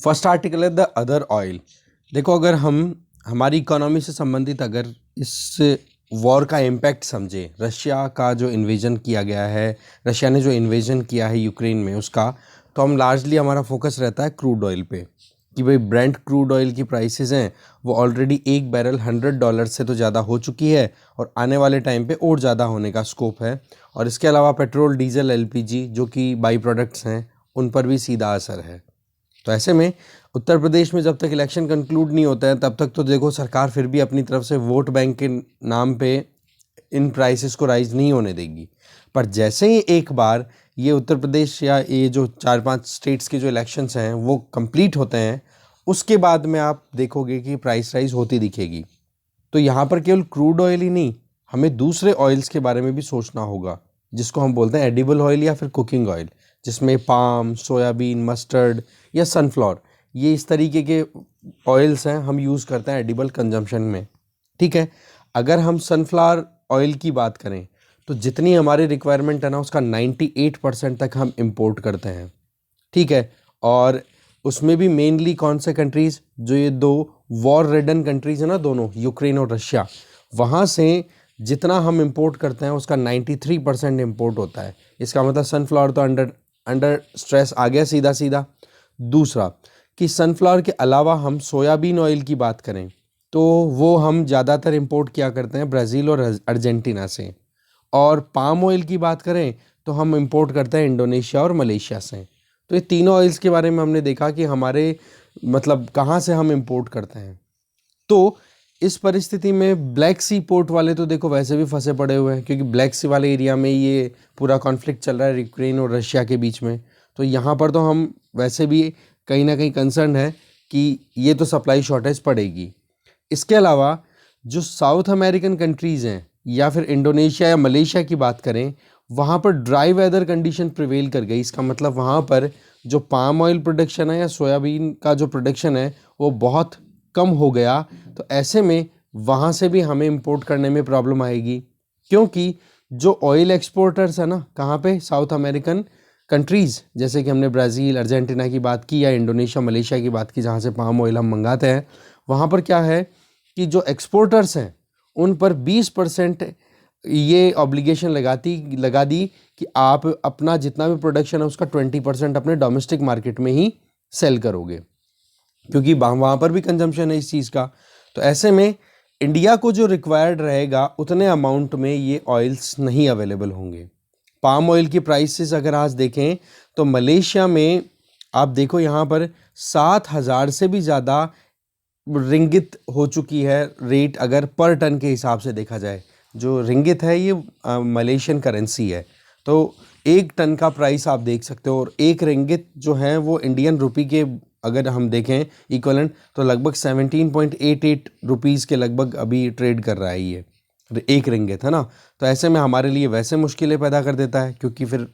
First article है the other oil. देखो, अगर हम हमारी इकोनॉमी से संबंधित अगर इस वॉर का इम्पैक्ट समझे, रशिया का जो इन्वेजन किया गया है, रशिया ने जो इन्वेजन किया है यूक्रेन में उसका, तो हम लार्जली हमारा फोकस रहता है क्रूड ऑयल पे कि भाई ब्रेंट क्रूड ऑयल की प्राइसेस हैं वो ऑलरेडी एक बैरल $100 से तो ज़्यादा हो चुकी है और आने वाले टाइम पे और ज़्यादा होने का स्कोप है। और इसके अलावा पेट्रोल, डीजल, एलपीजी जो कि बाई प्रोडक्ट्स हैं उन पर भी सीधा असर है। तो ऐसे में उत्तर प्रदेश में जब तक इलेक्शन कंक्लूड नहीं होता है तब तक तो देखो सरकार फिर भी अपनी तरफ से वोट बैंक के नाम पे इन प्राइसेस को राइज नहीं होने देगी। पर जैसे ही एक बार ये उत्तर प्रदेश या ये जो 4-5 स्टेट्स के जो इलेक्शंस हैं वो कंप्लीट होते हैं, उसके बाद में आप देखोगे कि प्राइस राइज होती दिखेगी। तो यहाँ पर केवल क्रूड ऑयल ही नहीं, हमें दूसरे ऑयल्स के बारे में भी सोचना होगा जिसको हम बोलते हैं एडिबल ऑयल या फिर कुकिंग ऑयल, जिसमें पाम, सोयाबीन, मस्टर्ड या सनफ्लावर, ये इस तरीके के ऑयल्स हैं हम यूज़ करते हैं एडिबल कंजम्पशन में। ठीक है, अगर हम सनफ्लावर ऑयल की बात करें तो जितनी हमारी रिक्वायरमेंट है ना उसका 98% तक हम इंपोर्ट करते हैं। ठीक है, और उसमें भी मेनली कौन से कंट्रीज़, जो ये दो वॉर रिडन कंट्रीज़ है ना दोनों, यूक्रेन और रशिया, वहाँ से जितना हम इंपोर्ट करते हैं उसका 93% इंपोर्ट होता है। इसका मतलब सनफ्लावर तो अंडर स्ट्रेस आ गया सीधा सीधा। दूसरा कि सनफ्लावर के अलावा हम सोयाबीन ऑयल की बात करें तो वो हम ज़्यादातर इंपोर्ट किया करते हैं ब्राज़ील और अर्जेंटीना से। और पाम ऑयल की बात करें तो हम इंपोर्ट करते हैं इंडोनेशिया और मलेशिया से। तो ये तीनों ऑयल्स के बारे में हमने देखा कि हमारे मतलब कहाँ से हम इंपोर्ट करते हैं। तो इस परिस्थिति में ब्लैक सी पोर्ट वाले तो देखो वैसे भी फंसे पड़े हुए हैं, क्योंकि ब्लैक सी वाले एरिया में ये पूरा कॉन्फ्लिक्ट चल रहा है यूक्रेन और रशिया के बीच में। तो यहाँ पर तो हम वैसे भी कहीं ना कहीं कंसर्न है कि ये तो सप्लाई शॉर्टेज पड़ेगी। इसके अलावा जो साउथ अमेरिकन कंट्रीज़ हैं या फिर इंडोनेशिया या मलेशिया की बात करें, वहाँ पर ड्राई वेदर कंडीशन प्रिवेल कर गई। इसका मतलब वहाँ पर जो पाम ऑयल प्रोडक्शन है या सोयाबीन का जो प्रोडक्शन है वो बहुत कम हो गया। तो ऐसे में वहाँ से भी हमें इंपोर्ट करने में प्रॉब्लम आएगी, क्योंकि जो ऑयल एक्सपोर्टर्स है ना कहाँ पे, साउथ अमेरिकन कंट्रीज़, जैसे कि हमने ब्राज़ील, अर्जेंटीना की बात की या इंडोनेशिया, मलेशिया की बात की, जहाँ से पाम ऑयल हम मंगाते हैं, वहाँ पर क्या है कि जो एक्सपोर्टर्स हैं उन पर 20% ये ऑब्लिगेशन लगा दी कि आप अपना जितना भी प्रोडक्शन है उसका 20% अपने डोमेस्टिक मार्केट में ही सेल करोगे, क्योंकि वहाँ पर भी कंजम्पशन है इस चीज़ का। तो ऐसे में इंडिया को जो रिक्वायर्ड रहेगा उतने अमाउंट में ये ऑयल्स नहीं अवेलेबल होंगे। पाम ऑयल की प्राइसेस अगर आज देखें तो मलेशिया में आप देखो यहाँ पर 7,000 से भी ज़्यादा रिंगित हो चुकी है रेट, अगर पर टन के हिसाब से देखा जाए। जो रिंगित है ये मलेशियन करेंसी है, तो एक टन का प्राइस आप देख सकते हो। और एक रिंगित जो है वो इंडियन रुपी के अगर हम देखें इक्वलेंट तो लगभग 17.88 रुपीज़ के लगभग अभी ट्रेड कर रहा है ये एक रिंगित, है ना। तो ऐसे में हमारे लिए वैसे मुश्किलें पैदा कर देता है, क्योंकि फिर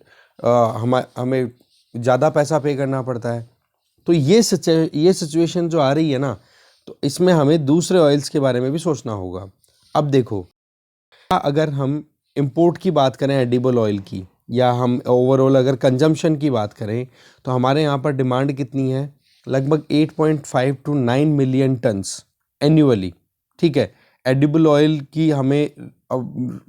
हमें ज़्यादा पैसा पे करना पड़ता है। तो ये सिचुएशन जो आ रही है ना, तो इसमें हमें दूसरे ऑयल्स के बारे में भी सोचना होगा। अब देखो, अगर हम इंपोर्ट की बात करें एडिबल ऑयल की, या हम ओवरऑल अगर कंजम्पशन की बात करें, तो हमारे यहाँ पर डिमांड कितनी है, लगभग 8.5 to 9 मिलियन टन्स एन्युअली। ठीक है, एडिबल ऑयल की हमें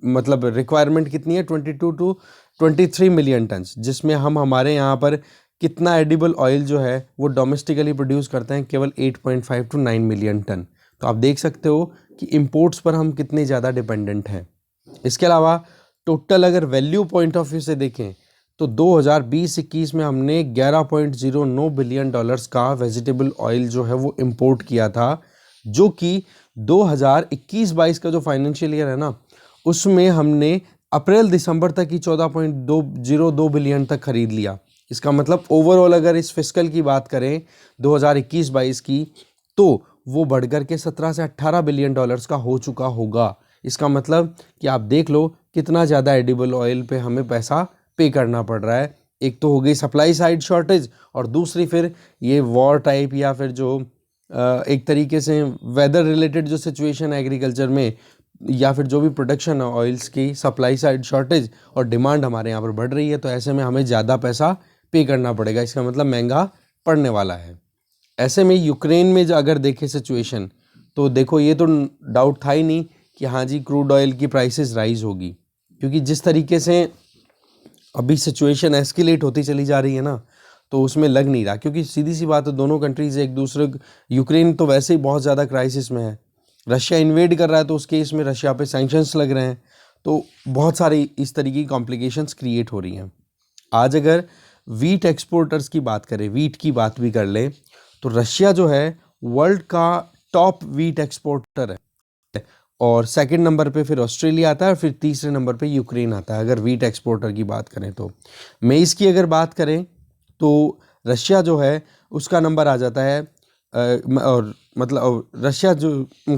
मतलब रिक्वायरमेंट कितनी है, 22 to 23 मिलियन टन्स, जिसमें हम हमारे यहाँ पर कितना एडिबल ऑयल जो है वो डोमेस्टिकली प्रोड्यूस करते हैं, केवल 8.5 to 9 मिलियन टन। तो आप देख सकते हो कि इंपोर्ट्स पर हम कितने ज़्यादा डिपेंडेंट हैं। इसके अलावा टोटल अगर वैल्यू पॉइंट ऑफ व्यू से देखें तो 2020-21 में हमने $11.09 बिलियन का वेजिटेबल ऑयल जो है वो इंपोर्ट किया था, जो कि 2021-22 का जो फाइनेंशियल ईयर है ना उसमें हमने अप्रैल दिसंबर तक ही 14.202 बिलियन तक खरीद लिया। इसका मतलब ओवरऑल अगर इस फिस्कल की बात करें 2021-22 की, तो वो बढ़कर के 17 से 18 बिलियन डॉलर्स का हो चुका होगा। इसका मतलब कि आप देख लो कितना ज़्यादा एडिबल ऑयल पे हमें पैसा पे करना पड़ रहा है। एक तो हो गई सप्लाई साइड शॉर्टेज, और दूसरी फिर ये वॉर टाइप या फिर जो एक तरीके से वेदर रिलेटेड जो सिचुएशन है एग्रीकल्चर में, या फिर जो भी प्रोडक्शन है ऑयल्स की, सप्लाई साइड शॉर्टेज और डिमांड हमारे यहाँ पर बढ़ रही है। तो ऐसे में हमें ज़्यादा पैसा पे करना पड़ेगा, इसका मतलब महंगा पड़ने वाला है। ऐसे में यूक्रेन में जो अगर देखें सिचुएशन, तो देखो ये तो डाउट था ही नहीं कि हाँ जी क्रूड ऑयल की प्राइसेस राइज होगी, क्योंकि जिस तरीके से अभी सिचुएशन एस्केलेट होती चली जा रही है ना, तो उसमें लग नहीं रहा, क्योंकि सीधी सी बात है दोनों कंट्रीज एक दूसरे, यूक्रेन तो वैसे ही बहुत ज़्यादा क्राइसिस में है, रशिया इन्वेड कर रहा है तो उस केस में रशिया पे सैंक्शंस लग रहे हैं, तो बहुत सारी इस तरीके की कॉम्प्लिकेशंस क्रिएट हो रही हैं। आज अगर वीट एक्सपोर्टर्स की बात करें, वीट की बात भी कर लें, तो रशिया जो है वर्ल्ड का टॉप वीट एक्सपोर्टर है, और सेकंड नंबर पे फिर ऑस्ट्रेलिया आता है, और फिर तीसरे नंबर पे यूक्रेन आता है अगर वीट एक्सपोर्टर की बात करें तो। मेज़ की अगर बात करें तो रशिया जो है उसका नंबर आ जाता है और मतलब रशिया जो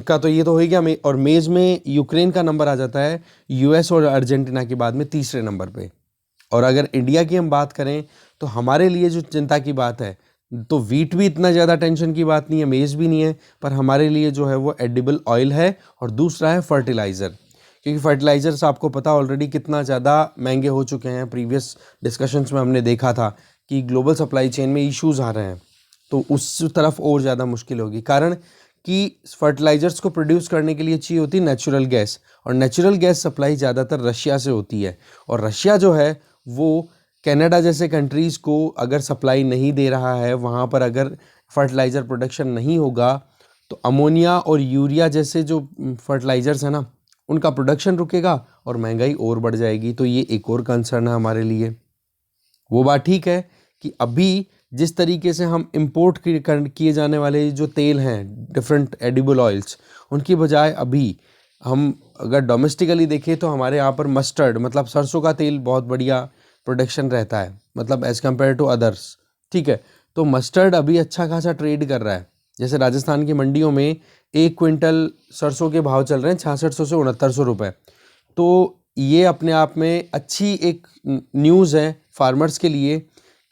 का तो ये तो हो ही गया, और मेज़ में यूक्रेन का नंबर आ जाता है यूएस और अर्जेंटीना के बाद में तीसरे नंबर पे। और अगर इंडिया की हम बात करें तो हमारे लिए जो चिंता की बात है, तो वीट भी इतना ज़्यादा टेंशन की बात नहीं है, मेज़ भी नहीं है, पर हमारे लिए जो है वो एडिबल ऑयल है, और दूसरा है फर्टिलाइज़र, क्योंकि फर्टिलाइज़र्स आपको पता ऑलरेडी कितना ज़्यादा महंगे हो चुके हैं। प्रीवियस डिस्कशंस में हमने देखा था कि ग्लोबल सप्लाई चेन में इश्यूज़ आ रहे हैं, तो उस तरफ और ज़्यादा मुश्किल होगी, कारण कि फर्टिलाइज़र्स को प्रोड्यूस करने के लिए चाहिए होती है नेचुरल गैस, और नेचुरल गैस सप्लाई ज़्यादातर रशिया से होती है, और रशिया जो है वो कनाडा जैसे कंट्रीज़ को अगर सप्लाई नहीं दे रहा है, वहाँ पर अगर फर्टिलाइज़र प्रोडक्शन नहीं होगा, तो अमोनिया और यूरिया जैसे जो फर्टिलाइज़र्स हैं ना, उनका प्रोडक्शन रुकेगा और महंगाई और बढ़ जाएगी। तो ये एक और कंसर्न है हमारे लिए। वो बात ठीक है कि अभी जिस तरीके से हम इंपोर्ट किए जाने वाले जो तेल हैं, डिफरेंट एडिबल ऑयल्स, उनकी बजाय अभी हम अगर डोमेस्टिकली देखें तो हमारे यहाँ पर मस्टर्ड मतलब सरसों का तेल बहुत बढ़िया प्रोडक्शन रहता है, मतलब एज़ कम्पेयर टू अदर्स। ठीक है, तो मस्टर्ड अभी अच्छा खासा ट्रेड कर रहा है। जैसे राजस्थान की मंडियों में 1 क्विंटल सरसों के भाव चल रहे हैं 6600 से 6900 रुपये। तो ये अपने आप में अच्छी एक न्यूज़ है फार्मर्स के लिए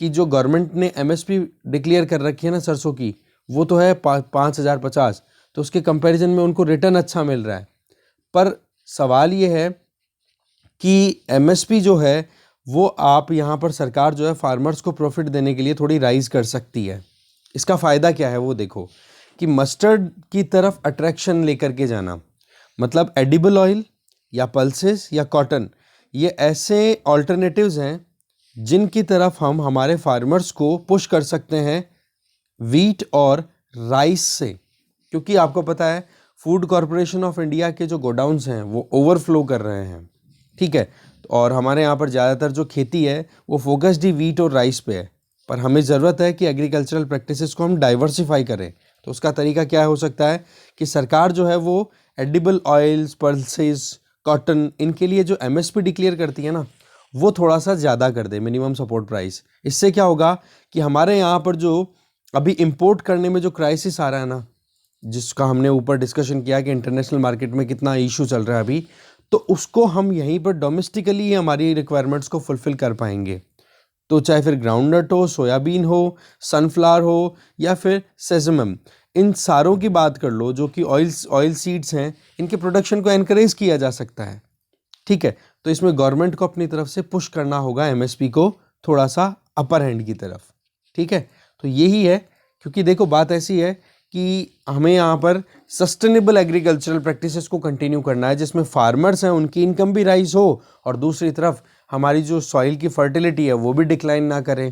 कि जो गवर्नमेंट ने एमएसपी डिक्लेयर कर रखी है ना सरसों की, वो तो है 5050, तो उसके कंपैरिजन में उनको रिटर्न अच्छा मिल रहा है। पर सवाल ये है कि एमएसपी जो है वो आप यहाँ पर सरकार जो है फार्मर्स को प्रॉफिट देने के लिए थोड़ी राइज कर सकती है। इसका फ़ायदा क्या है वो देखो, कि मस्टर्ड की तरफ अट्रैक्शन लेकर के जाना, मतलब एडिबल ऑयल या पल्सेस या कॉटन, ये ऐसे ऑल्टरनेटिव्स हैं जिनकी तरफ हम हमारे फार्मर्स को पुश कर सकते हैं वीट और राइस से, क्योंकि आपको पता है फूड कॉरपोरेशन ऑफ इंडिया के जो गोडाउन्स हैं वो ओवरफ्लो कर रहे हैं। ठीक है, और हमारे यहाँ पर ज़्यादातर जो खेती है वो फोकस्ड ही वीट और राइस पे है, पर हमें ज़रूरत है कि एग्रीकल्चरल प्रैक्टिसेस को हम डाइवर्सिफाई करें। तो उसका तरीका क्या हो सकता है कि सरकार जो है वो एडिबल ऑयल्स, पल्सेस, कॉटन, इनके लिए जो एमएसपी डिक्लेयर करती है ना, वो थोड़ा सा ज़्यादा कर दे, मिनिमम सपोर्ट प्राइस। इससे क्या होगा कि हमारे यहाँ पर जो अभी इंपोर्ट करने में जो क्राइसिस आ रहा है ना, जिसका हमने ऊपर डिस्कशन किया कि इंटरनेशनल मार्केट में कितना इशू चल रहा है अभी, तो उसको हम यहीं पर डोमेस्टिकली ही हमारी रिक्वायरमेंट्स को फुलफ़िल कर पाएंगे। तो चाहे फिर ग्राउंडनट हो, सोयाबीन हो, सनफ्लावर हो, या फिर सेसमम, इन सारों की बात कर लो जो कि ऑयल सीड्स हैं, इनके प्रोडक्शन को एनकरेज किया जा सकता है। ठीक है, तो इसमें गवर्नमेंट को अपनी तरफ से पुश करना होगा एमएसपी को थोड़ा सा अपर हैंड की तरफ। ठीक है, तो यही है, क्योंकि देखो बात ऐसी है कि हमें यहाँ पर सस्टेनेबल एग्रीकल्चरल प्रैक्टिसेस को कंटिन्यू करना है, जिसमें फार्मर्स हैं उनकी इनकम भी राइज हो, और दूसरी तरफ हमारी जो सॉइल की फर्टिलिटी है वो भी डिक्लाइन ना करे।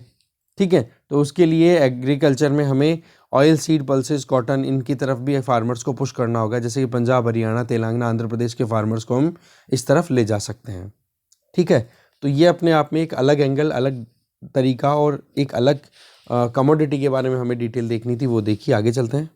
ठीक है, तो उसके लिए एग्रीकल्चर में हमें ऑयल सीड, पल्सेस, कॉटन, इनकी तरफ भी फार्मर्स को पुश करना होगा, जैसे कि पंजाब, हरियाणा, तेलंगाना, आंध्र प्रदेश के फार्मर्स को हम इस तरफ ले जा सकते हैं। ठीक है, तो ये अपने आप में एक अलग एंगल, अलग तरीका और एक अलग कमोडिटी के बारे में हमें डिटेल देखनी थी, वो देखिए। आगे चलते हैं।